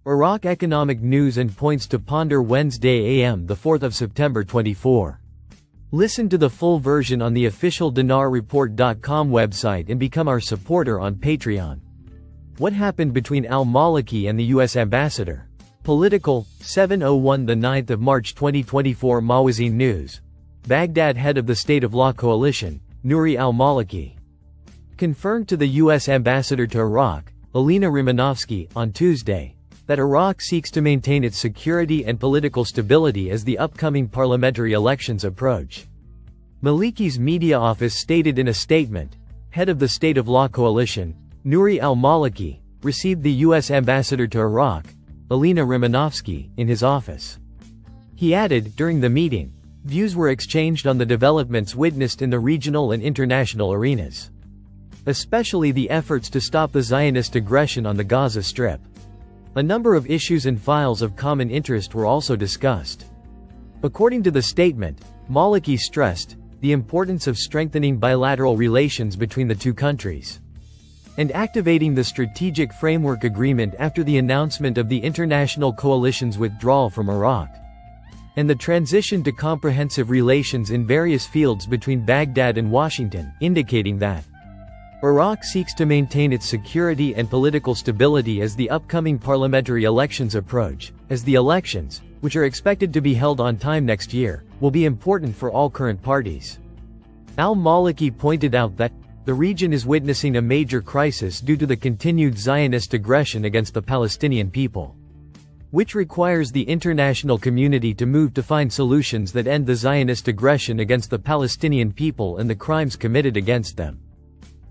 Iraq economic news and points to ponder Wednesday AM the 4th of September 24. Listen to the full version on the official dinarreport.com website and become our supporter on Patreon. What happened between al-Maliki and the U.S. ambassador? Political, 7:01 the 9th of March 2024 Mawazin News. Baghdad head of the State of Law Coalition, Nouri al-Maliki, confirmed to the U.S. ambassador to Iraq, Alina Romanovsky, on Tuesday, that Iraq seeks to maintain its security and political stability as the upcoming parliamentary elections approach. Maliki's media office stated in a statement, head of the State of Law Coalition, Nouri al-Maliki, received the U.S. ambassador to Iraq, Alina Romanovsky, in his office. He added, during the meeting, views were exchanged on the developments witnessed in the regional and international arenas, especially the efforts to stop the Zionist aggression on the Gaza Strip. A number of issues and files of common interest were also discussed. According to the statement, Maliki stressed the importance of strengthening bilateral relations between the two countries and activating the Strategic Framework Agreement after the announcement of the international coalition's withdrawal from Iraq, and the transition to comprehensive relations in various fields between Baghdad and Washington, indicating that Iraq seeks to maintain its security and political stability as the upcoming parliamentary elections approach, as the elections, which are expected to be held on time next year, will be important for all current parties. Al-Maliki pointed out that the region is witnessing a major crisis due to the continued Zionist aggression against the Palestinian people, which requires the international community to move to find solutions that end the Zionist aggression against the Palestinian people and the crimes committed against them.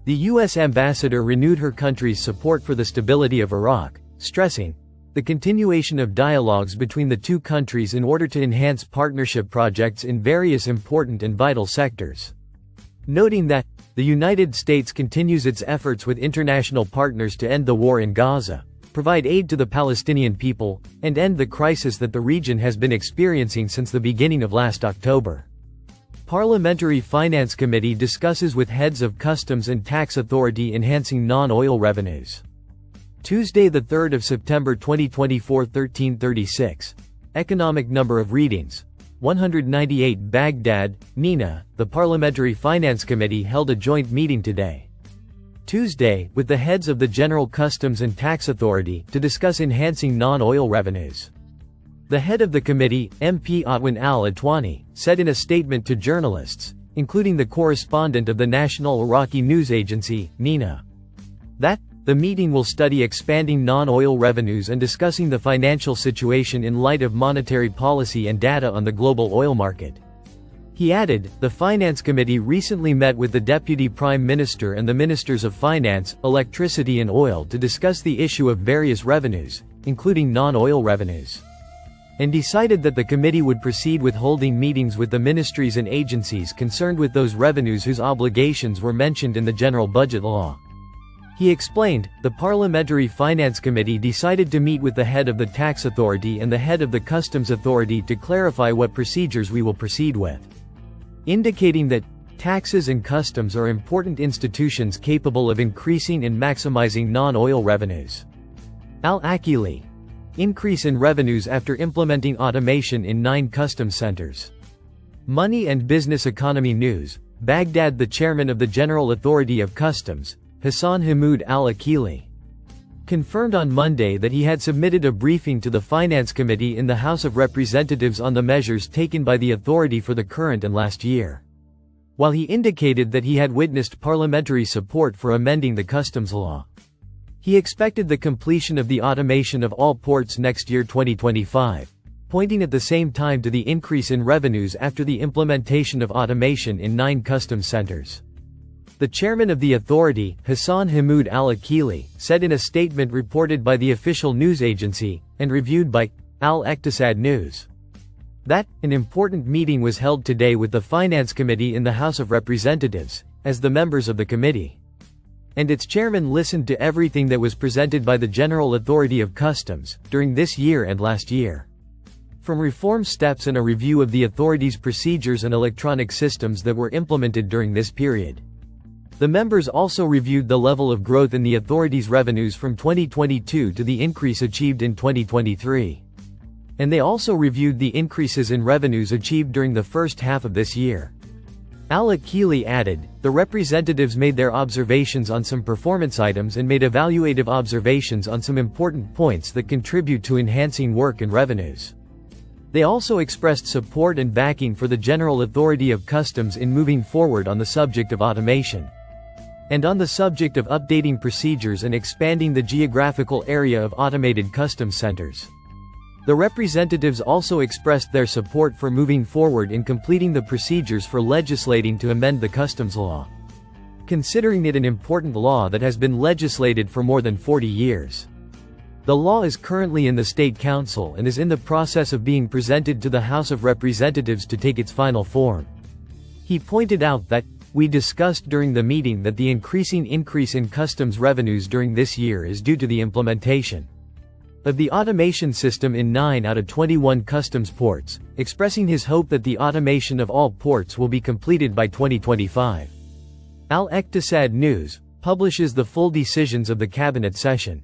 The U.S. ambassador renewed her country's support for the stability of Iraq, stressing the continuation of dialogues between the two countries in order to enhance partnership projects in various important and vital sectors, noting that the United States continues its efforts with international partners to end the war in Gaza, provide aid to the Palestinian people, and end the crisis that the region has been experiencing since the beginning of last October. Parliamentary Finance Committee discusses with heads of Customs and Tax Authority enhancing non-oil revenues. Tuesday, 3 September 2024 13:36. Economic number of readings, 198 Baghdad, Nina. The Parliamentary Finance Committee held a joint meeting today, Tuesday, with the heads of the General Customs and Tax Authority, to discuss enhancing non-oil revenues. The head of the committee, MP Atwan al-Atwani, said in a statement to journalists, including the correspondent of the National Iraqi News Agency, Nina, that the meeting will study expanding non-oil revenues and discussing the financial situation in light of monetary policy and data on the global oil market. He added, the Finance Committee recently met with the Deputy Prime Minister and the Ministers of Finance, Electricity and Oil to discuss the issue of various revenues, including non-oil revenues, and decided that the committee would proceed with holding meetings with the ministries and agencies concerned with those revenues whose obligations were mentioned in the General Budget Law. He explained, the Parliamentary Finance Committee decided to meet with the head of the Tax Authority and the head of the Customs Authority to clarify what procedures we will proceed with, indicating that taxes and customs are important institutions capable of increasing and maximizing non-oil revenues. Al-Akili. Increase in revenues after implementing automation in 9 customs centers. Money and Business Economy News. Baghdad. The chairman of the General Authority of Customs, Hassan Hamoud al-Akili, confirmed on Monday that he had submitted a briefing to the Finance Committee in the House of Representatives on the measures taken by the authority for the current and last year, while he indicated that he had witnessed parliamentary support for amending the customs law. He expected the completion of the automation of all ports next year 2025, pointing at the same time to the increase in revenues after the implementation of automation in 9 customs centers. The chairman of the authority, Hassan Hamoud al-Akili, said in a statement reported by the official news agency, and reviewed by Al-Iqtisad News, that an important meeting was held today with the Finance Committee in the House of Representatives, as the members of the committee and its chairman listened to everything that was presented by the General Authority of Customs during this year and last year, from reform steps and a review of the authority's procedures and electronic systems that were implemented during this period. The members also reviewed the level of growth in the authority's revenues from 2022 to the increase achieved in 2023. And they also reviewed the increases in revenues achieved during the first half of this year. Al-Akili added, the representatives made their observations on some performance items and made evaluative observations on some important points that contribute to enhancing work and revenues. They also expressed support and backing for the General Authority of Customs in moving forward on the subject of automation. And on the subject of updating procedures and expanding the geographical area of automated customs centers. The representatives also expressed their support for moving forward in completing the procedures for legislating to amend the customs law, considering it an important law that has been legislated for more than 40 years. The law is currently in the State Council and is in the process of being presented to the House of Representatives to take its final form. He pointed out that, we discussed during the meeting that the increase in customs revenues during this year is due to the implementation of the automation system in 9 out of 21 customs ports, expressing his hope that the automation of all ports will be completed by 2025. Al-Iqtisad News publishes the full decisions of the cabinet session.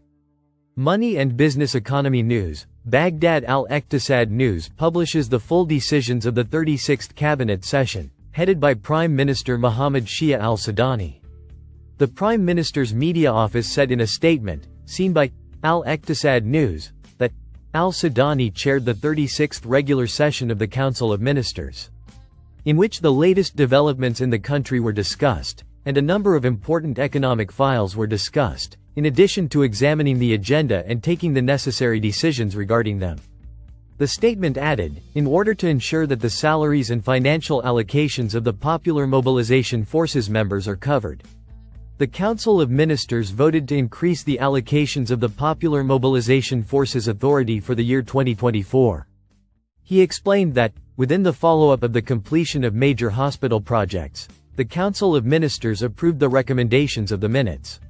Money and Business Economy News, Baghdad. Al-Iqtisad News publishes the full decisions of the 36th cabinet session, headed by Prime Minister Mohammed Shia al-Sudani. The Prime Minister's media office said in a statement, seen by Al-Iqtisad News, that al-Sudani chaired the 36th regular session of the Council of Ministers, in which the latest developments in the country were discussed, and a number of important economic files were discussed, in addition to examining the agenda and taking the necessary decisions regarding them. The statement added, in order to ensure that the salaries and financial allocations of the Popular Mobilization Forces members are covered, the Council of Ministers voted to increase the allocations of the Popular Mobilization Forces Authority for the year 2024. He explained that, within the follow-up of the completion of major hospital projects, the Council of Ministers approved the recommendations of the minutes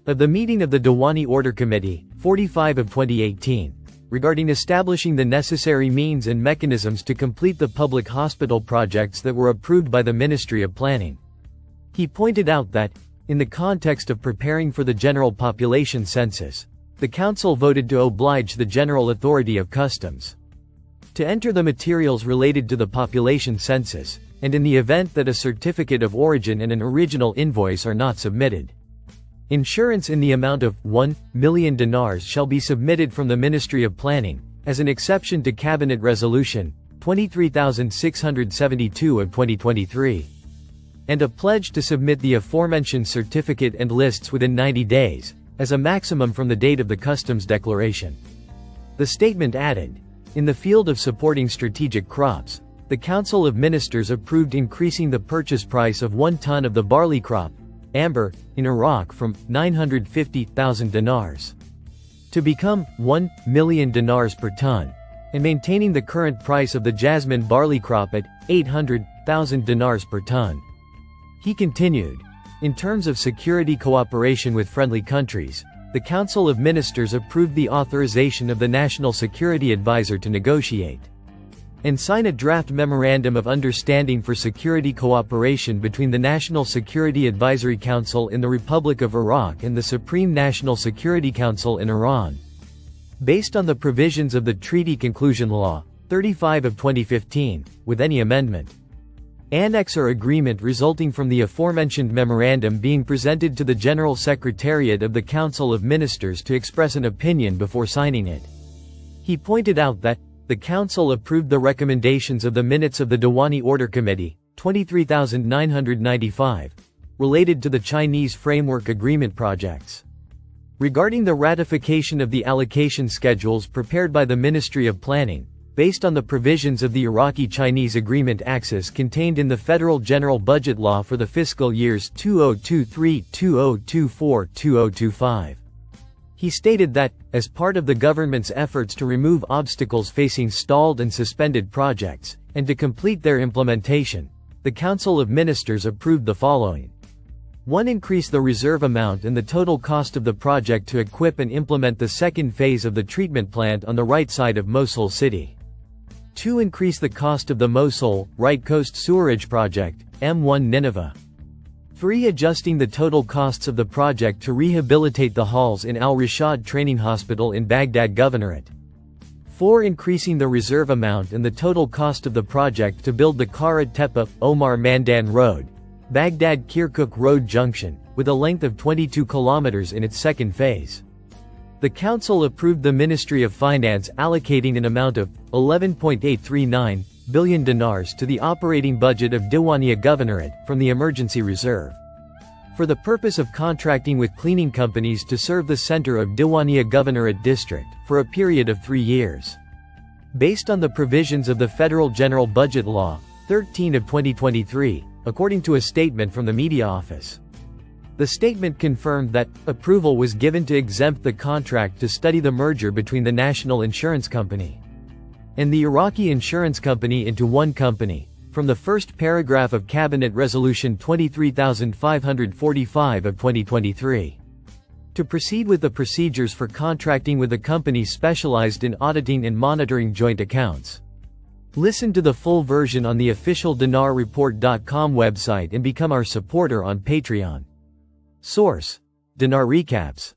of the meeting of the Diwani Order Committee, 45 of 2018, regarding establishing the necessary means and mechanisms to complete the public hospital projects that were approved by the Ministry of Planning. He pointed out that, in the context of preparing for the general population census, the Council voted to oblige the General Authority of Customs to enter the materials related to the population census, and in the event that a certificate of origin and an original invoice are not submitted, insurance in the amount of 1 million dinars shall be submitted from the Ministry of Planning, as an exception to Cabinet Resolution 23,672 of 2023. And a pledge to submit the aforementioned certificate and lists within 90 days, as a maximum from the date of the customs declaration. The statement added, in the field of supporting strategic crops, the Council of Ministers approved increasing the purchase price of 1 ton of the barley crop, amber, in Iraq from 950,000 dinars to become 1 million dinars per ton, and maintaining the current price of the jasmine barley crop at 800,000 dinars per ton. He continued, in terms of security cooperation with friendly countries, the Council of Ministers approved the authorization of the National Security Advisor to negotiate and sign a draft Memorandum of Understanding for Security Cooperation between the National Security Advisory Council in the Republic of Iraq and the Supreme National Security Council in Iran, based on the provisions of the Treaty Conclusion Law, 35 of 2015, with any amendment, annex or agreement resulting from the aforementioned memorandum being presented to the General Secretariat of the Council of Ministers to express an opinion before signing it. He pointed out that, the Council approved the recommendations of the minutes of the Diwani Order Committee, 23,995, related to the Chinese Framework Agreement projects. Regarding the ratification of the allocation schedules prepared by the Ministry of Planning, based on the provisions of the Iraqi-Chinese Agreement Axis contained in the Federal General Budget Law for the fiscal years 2023, 2024, 2025. He stated that, as part of the government's efforts to remove obstacles facing stalled and suspended projects, and to complete their implementation, the Council of Ministers approved the following. 1. Increase the reserve amount and the total cost of the project to equip and implement the second phase of the treatment plant on the right side of Mosul city. 2. Increase the cost of the Mosul, Right Coast Sewerage Project, M1 Nineveh. 3. Adjusting the total costs of the project to rehabilitate the halls in Al Rashad Training Hospital in Baghdad Governorate. 4. Increasing the reserve amount and the total cost of the project to build the Kara Tepe, Omar Mandan Road, Baghdad Kirkuk Road Junction, with a length of 22 kilometers in its second phase. The Council approved the Ministry of Finance allocating an amount of 11.839 billion dinars to the operating budget of Diwania Governorate from the emergency reserve, for the purpose of contracting with cleaning companies to serve the center of Diwania Governorate District, for a period of 3 years. Based on the provisions of the Federal General Budget Law, 13 of 2023, according to a statement from the media office. The statement confirmed that approval was given to exempt the contract to study the merger between the National Insurance Company and the Iraqi Insurance Company into one company, from the first paragraph of Cabinet Resolution 23545 of 2023. To proceed with the procedures for contracting with a company specialized in auditing and monitoring joint accounts. Listen to the full version on the official dinarreport.com website and become our supporter on Patreon. Source: Dinar Recaps.